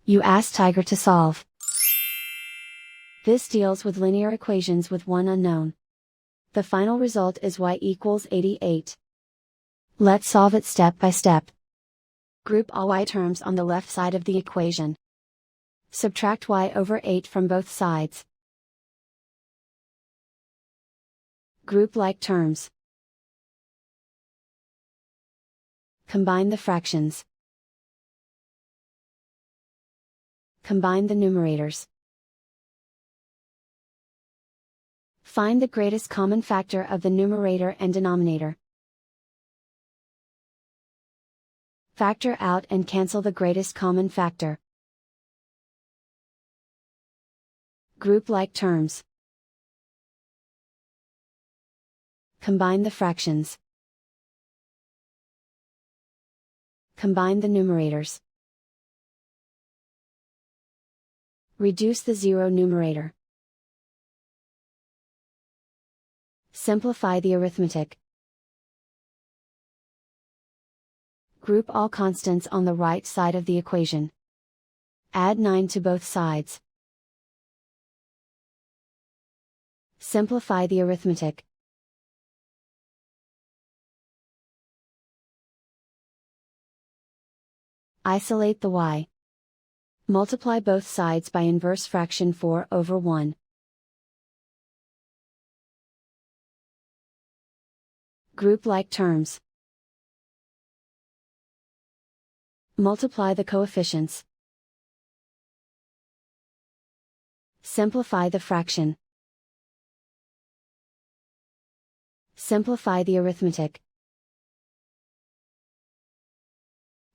You ask Tiger to solve. This deals with linear equations with one unknown. The final result is y equals 88. Let's solve it step by step. Group all y terms on the left side of the equation. Subtract y over 8 from both sides. Group like terms. Combine the fractions. Combine the numerators. Find the greatest common factor of the numerator and denominator. Factor out and cancel the greatest common factor. Group like terms. Combine the fractions. Combine the numerators. Reduce the zero numerator. Simplify the arithmetic. Group all constants on the right side of the equation. Add 9 to both sides. Simplify the arithmetic. Isolate the y. Multiply both sides by inverse fraction 4 over 1. Group like terms. Multiply the coefficients. Simplify the fraction. Simplify the arithmetic.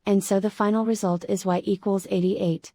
And so the final result is y equals 88.